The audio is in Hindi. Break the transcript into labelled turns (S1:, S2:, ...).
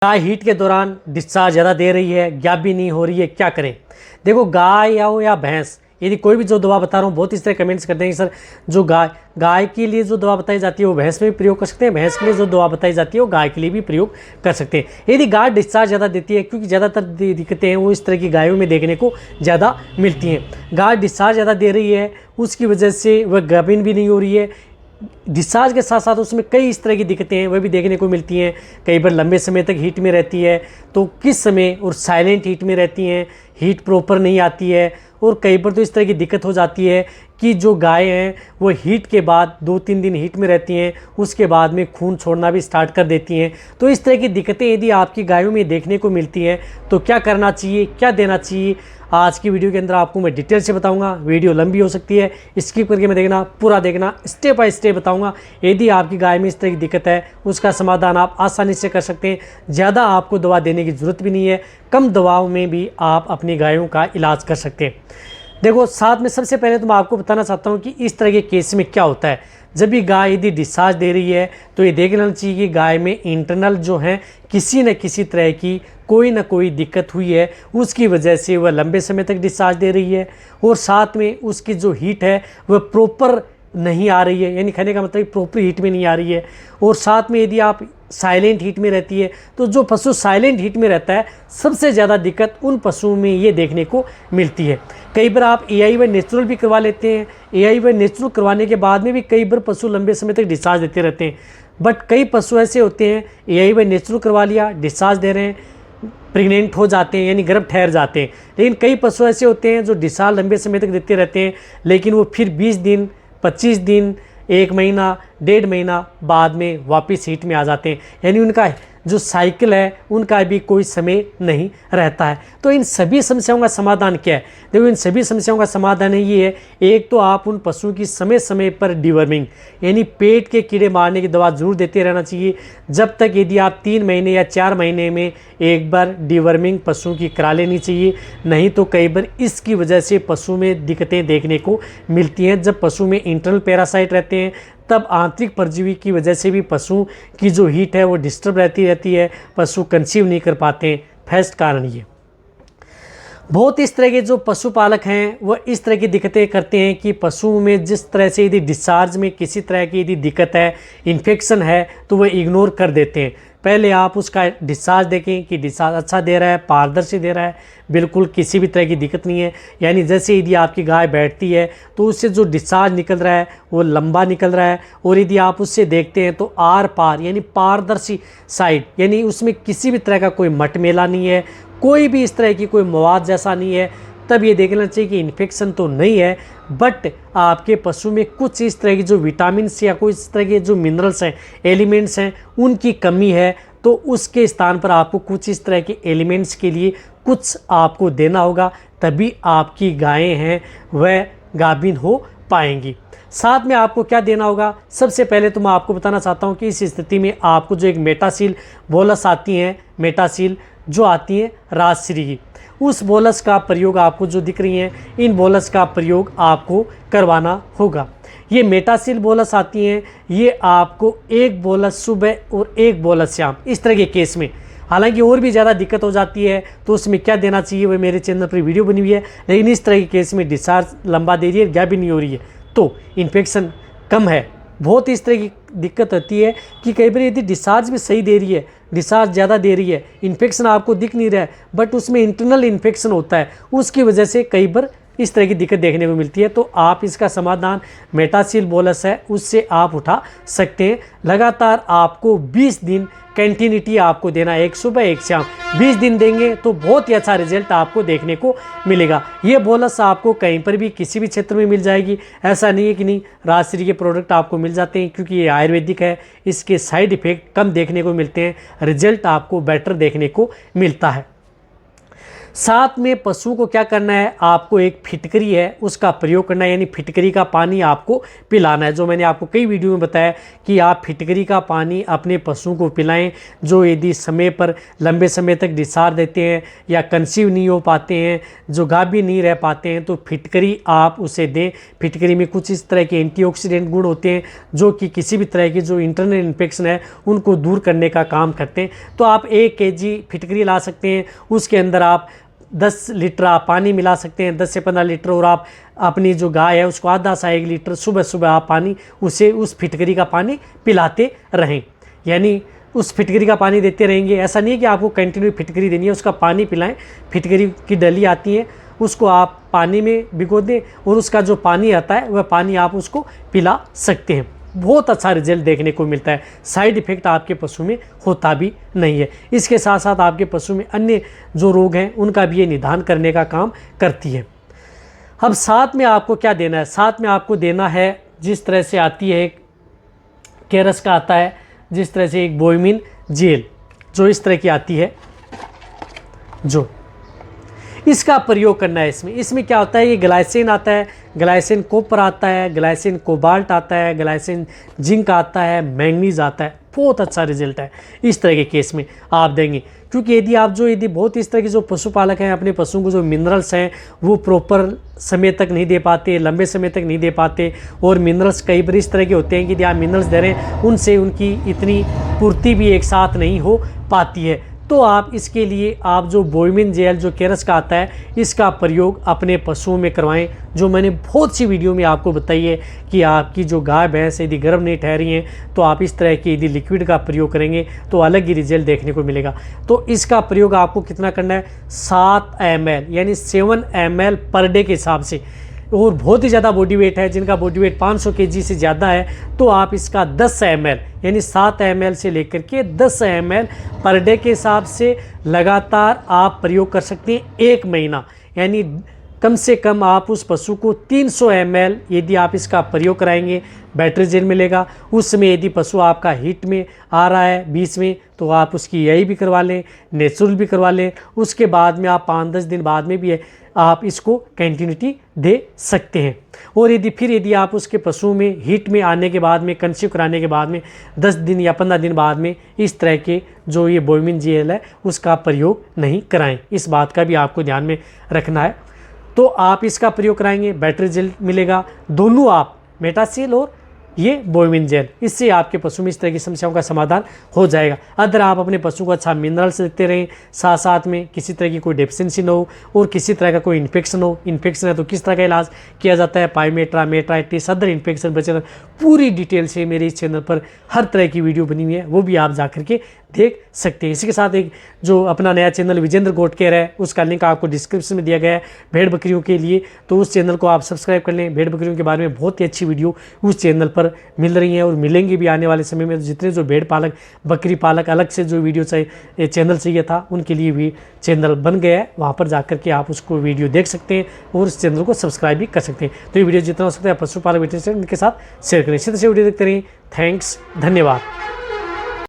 S1: गाय हीट के दौरान डिस्चार्ज ज़्यादा दे रही है, गैप भी नहीं हो रही है, क्या करें। देखो, गाय या भैंस, यदि कोई भी जो दवा बता रहा हूँ, बहुत इस तरह कमेंट्स करते हैं कि सर जो गाय के लिए जो दवा बताई जाती है वो भैंस में भी प्रयोग कर सकते हैं, भैंस के लिए जो दवा बताई जाती है वो गाय के लिए भी प्रयोग कर सकते हैं। यदि गाय डिस्चार्ज ज़्यादा देती है, क्योंकि ज़्यादातर दिक्कतें हैं वो इस तरह की गायों में देखने को ज़्यादा मिलती हैं। गाय डिस्चार्ज ज़्यादा दे रही है, उसकी वजह से वह गाभिन भी नहीं हो रही है। डिस्चार्ज के साथ साथ उसमें कई इस तरह की दिक्कतें हैं वह भी देखने को मिलती हैं। कई बार लंबे समय तक हीट में रहती है, तो किस समय, और साइलेंट हीट में रहती हैं, हीट प्रॉपर नहीं आती है। और कई बार तो इस तरह की दिक्कत हो जाती है कि जो गाय हैं वो हीट के बाद 2-3 दिन हीट में रहती हैं, उसके बाद में खून छोड़ना भी स्टार्ट कर देती हैं। तो इस तरह की दिक्कतें यदि आपकी गायों में देखने को मिलती हैं तो क्या करना चाहिए, क्या देना चाहिए, आज की वीडियो के अंदर आपको मैं डिटेल से बताऊंगा। वीडियो लंबी हो सकती है, स्किप करके मैं देखना, पूरा देखना, स्टेप बाय स्टेप बताऊंगा। यदि आपकी गाय में इस तरह की दिक्कत है उसका समाधान आप आसानी से कर सकते हैं। ज़्यादा आपको दवा देने की ज़रूरत भी नहीं है, कम दवाओं में भी आप अपनी गायों का इलाज कर सकते हैं। देखो, साथ में सबसे पहले तो मैं आपको बताना चाहता हूँ कि इस तरह के केस में क्या होता है। जब भी गाय यदि डिस्चार्ज दे रही है तो ये देख लेना चाहिए कि गाय में इंटरनल जो है किसी न किसी तरह की कोई ना कोई दिक्कत हुई है, उसकी वजह से वह लंबे समय तक डिस्चार्ज दे रही है। और साथ में उसकी जो हीट है वह प्रॉपर नहीं आ रही है, यानी कहने का मतलब प्रॉपर हीट में नहीं आ रही है। और साथ में यदि आप साइलेंट हीट में रहती है, तो जो पशु साइलेंट हीट में रहता है सबसे ज़्यादा दिक्कत उन पशुओं में ये देखने को मिलती है। कई बार आप AIY नेचुरल भी करवा लेते हैं, AIY नेचुरल करवाने के बाद में भी कई बार पशु लंबे समय तक डिस्चार्ज देते रहते हैं। बट कई पशु ऐसे होते हैं AIY नेचुरल करवा लिया, डिस्चार्ज दे रहे हैं, प्रेग्नेंट हो जाते हैं, यानी गर्भ ठहर जाते हैं। लेकिन कई पशु ऐसे होते हैं जो डिस्चार्ज लंबे समय तक देते रहते हैं, लेकिन वो फिर 20 दिन, 25 दिन, 1 महीना, 1.5 महीना बाद में वापस हीट में आ जाते हैं। यानी उनका जो साइकिल है उनका भी कोई समय नहीं रहता है। तो इन सभी समस्याओं का समाधान क्या है? देखो, इन सभी समस्याओं का समाधान ये है, एक तो आप उन पशुओं की समय समय पर डिवर्मिंग, यानी पेट के कीड़े मारने की दवा जरूर देते रहना चाहिए। जब तक, यदि आप 3 महीने या 4 महीने में एक बार डिवर्मिंग पशुओं की करा लेनी चाहिए। नहीं तो कई बार इसकी वजह से पशु में दिक्कतें देखने को मिलती हैं। जब पशु में इंटरनल पैरासाइट रहते हैं तब आंतरिक परजीवी की वजह से भी पशु की जो हीट है वो डिस्टर्ब रहती है, पशु कंसीव नहीं कर पाते हैं। फर्स्ट कारण ये। बहुत इस तरह के जो पशुपालक हैं वो इस तरह की दिक्कतें करते हैं कि पशुओं में जिस तरह से यदि डिस्चार्ज में किसी तरह की यदि दिक्कत है, इन्फेक्शन है, तो वह इग्नोर कर देते हैं। पहले आप उसका डिस्चार्ज देखें कि डिस्चार्ज अच्छा दे रहा है, पारदर्शी दे रहा है, बिल्कुल किसी भी तरह की दिक्कत नहीं है। यानी जैसे यदि आपकी गाय बैठती है तो उससे जो डिस्चार्ज निकल रहा है वो लंबा निकल रहा है। और यदि आप उससे देखते हैं तो आर पार, यानी पारदर्शी साइड, यानी उसमें किसी भी तरह का कोई मटमेला नहीं है, कोई भी इस तरह की कोई मवाद जैसा नहीं है। तब ये देख लेना चाहिए कि इन्फेक्शन तो नहीं है, बट आपके पशु में कुछ इस तरह की जो विटामिन या कोई इस तरह के जो मिनरल्स हैं, एलिमेंट्स हैं, उनकी कमी है। तो उसके स्थान पर आपको कुछ इस तरह के एलिमेंट्स के लिए कुछ आपको देना होगा, तभी आपकी गायें हैं वह गाभिन हो पाएंगी। साथ में आपको क्या देना होगा? सबसे पहले तो मैं आपको बताना चाहता हूँ कि इस स्थिति में आपको जो एक मेटासील बोलस आती हैं, मेटासील जो आती हैं राजश्री की, उस बोलस का प्रयोग आपको जो दिख रही हैं, इन बोलस का प्रयोग आपको करवाना होगा। ये मेटासील बोलस आती हैं, ये आपको 1 बोलस सुबह और 1 बोलस शाम, इस तरह के केस में। हालांकि और भी ज़्यादा दिक्कत हो जाती है तो उसमें क्या देना चाहिए वह मेरे चैनल पर वीडियो बनी हुई है। लेकिन इस तरह के केस में डिस्चार्ज लंबा दे रही है, गैप भी नहीं हो रही है, तो इन्फेक्शन कम है। बहुत इस तरह की दिक्कत होती है कि कई बार यदि डिस्चार्ज भी सही दे रही है, डिस्चार्ज ज़्यादा दे रही है, इन्फेक्शन आपको दिख नहीं रहा है, बट उसमें इंटरनल इन्फेक्शन होता है, उसकी वजह से कई बार इस तरह की दिक्कत देखने को मिलती है। तो आप इसका समाधान मेटासील बोलस है, उससे आप उठा सकते हैं। लगातार आपको 20 दिन कंटिन्यूटी आपको देना है, एक सुबह एक शाम, 20 दिन देंगे तो बहुत ही अच्छा रिजल्ट आपको देखने को मिलेगा। ये बोलस आपको कहीं पर भी किसी भी क्षेत्र में मिल जाएगी, ऐसा नहीं है कि नहीं। राजश्री के प्रोडक्ट आपको मिल जाते हैं क्योंकि ये आयुर्वेदिक है, इसके साइड इफ़ेक्ट कम देखने को मिलते हैं, रिजल्ट आपको बेटर देखने को मिलता है। साथ में पशु को क्या करना है, आपको एक फिटकरी है उसका प्रयोग करना है, यानी फिटकरी का पानी आपको पिलाना है। जो मैंने आपको कई वीडियो में बताया कि आप फिटकरी का पानी अपने पशु को पिलाएं, जो यदि समय पर लंबे समय तक डिस्चार्ज देते हैं या कंसीव नहीं हो पाते हैं, जो गाभी नहीं रह पाते हैं, तो फिटकरी आप उसे दें। फिटकरी में कुछ इस तरह के एंटीऑक्सीडेंट गुण होते हैं जो कि किसी भी तरह की जो इंटरनल इन्फेक्शन है उनको दूर करने का काम करते हैं। तो आप 1 kg फिटकरी ला सकते हैं, उसके अंदर आप 10 लीटर आप पानी मिला सकते हैं, 10 से 15 लीटर, और आप अपनी जो गाय है उसको आधा सा 1 लीटर सुबह सुबह आप पानी उसे उस फिटकरी का पानी पिलाते रहें, यानी उस फिटकरी का पानी देते रहेंगे। ऐसा नहीं है कि आपको कंटिन्यू फिटकरी देनी है, उसका पानी पिलाएं। फिटकरी की डली आती है उसको आप पानी में भिगो दें और उसका जो पानी आता है वह पानी आप उसको पिला सकते हैं। बहुत अच्छा रिजल्ट देखने को मिलता है, साइड इफ़ेक्ट आपके पशु में होता भी नहीं है। इसके साथ साथ आपके पशु में अन्य जो रोग हैं उनका भी ये निदान करने का काम करती है। अब साथ में आपको क्या देना है, साथ में आपको देना है जिस तरह से आती है, एक केरस का आता है, जिस तरह से एक बोइमिन जेल जो इस तरह की आती है, जो इसका प्रयोग करना है। इसमें क्या होता है, ये ग्लाइसिन आता है, ग्लाइसिन कॉपर आता है, ग्लाइसिन कोबाल्ट आता है, ग्लाइसिन जिंक आता है, मैंगनीज आता है। बहुत अच्छा रिजल्ट है इस तरह के केस में आप देंगे, क्योंकि यदि बहुत इस तरह के जो पशुपालक हैं अपने पशुओं को जो मिनरल्स हैं वो प्रॉपर समय तक नहीं दे पाते, लंबे समय तक नहीं दे पाते, और मिनरल्स कई बार इस तरह के होते हैं कि यदि आप मिनरल्स दे रहे हैं उनसे उनकी इतनी पूर्ति भी एक साथ नहीं हो पाती है। तो आप इसके लिए आप जो बोइमिन जेल जो केरस का आता है इसका प्रयोग अपने पशुओं में करवाएं। जो मैंने बहुत सी वीडियो में आपको बताई है कि आपकी जो गाय भैंस यदि गर्भ नहीं ठहरी हैं तो आप इस तरह की यदि लिक्विड का प्रयोग करेंगे तो अलग ही रिजल्ट देखने को मिलेगा। तो इसका प्रयोग आपको कितना करना है, 7 ml यानी 7 ml पर डे के हिसाब से। और बहुत ही ज़्यादा बॉडी वेट है, जिनका बॉडी वेट 500 kg से ज़्यादा है, तो आप इसका 10 ml यानी 7 ml से लेकर के 10 ml पर डे के हिसाब से लगातार आप प्रयोग कर सकते हैं 1 महीना। यानी कम से कम आप उस पशु को 300 ml यदि आप इसका प्रयोग कराएंगे, बैटरी जेल मिलेगा। उस समय यदि पशु आपका हीट में आ रहा है बीच में, तो आप उसकी यही भी करवा लें, नेचुरल भी करवा लें। उसके बाद में आप 5-10 दिन बाद में भी आप इसको कंटिन्यूटी दे सकते हैं। और यदि आप उसके पशु में हीट में आने के बाद में, कंसीव कराने के बाद में 10 दिन या 15 दिन बाद में इस तरह के जो ये बोइमिन जेल है उसका प्रयोग नहीं कराएं, इस बात का भी आपको ध्यान में रखना है। तो आप इसका प्रयोग कराएंगे, बैटरी जेल मिलेगा, दोनों आप मेटासील और ये बोइमिन जेल, इससे आपके पशु में इस तरह की समस्याओं का समाधान हो जाएगा। अगर आप अपने पशु को अच्छा मिनरल्स देते रहें, साथ साथ में किसी तरह की कोई डेफिशिएंसी न हो और किसी तरह का कोई इन्फेक्शन हो, इन्फेक्शन है तो किस तरह का इलाज किया जाता है, पाइमेट्रा, मेट्राइटिस, अदर इन्फेक्शन बचे, पूरी डिटेल से मेरे इस चैनल पर हर तरह की वीडियो बनी हुई है, वो भी आप जा करके देख सकते हैं। इसी के साथ एक जो अपना नया चैनल विजेंद्र गोट केयर है उसका लिंक आपको डिस्क्रिप्शन में दिया गया है भेड़ बकरियों के लिए, तो उस चैनल को आप सब्सक्राइब कर लें। भेड़ बकरियों के बारे में बहुत ही अच्छी वीडियो उस चैनल पर मिल रही हैं और मिलेंगी भी आने वाले समय में। जितने जो भेड़ पालक, बकरी पालक अलग से जो वीडियो चाहिए, चैनल चाहिए था, उनके लिए भी चैनल बन गया है, वहाँ पर जा करके आप उसको वीडियो देख सकते हैं और उस चैनल को सब्सक्राइब भी कर सकते हैं। तो ये वीडियो जितना हो सकता है पशुपालक मित्र से उनके साथ शेयर करें। इसी तरह से वीडियो देखते रहिए। थैंक्स, धन्यवाद।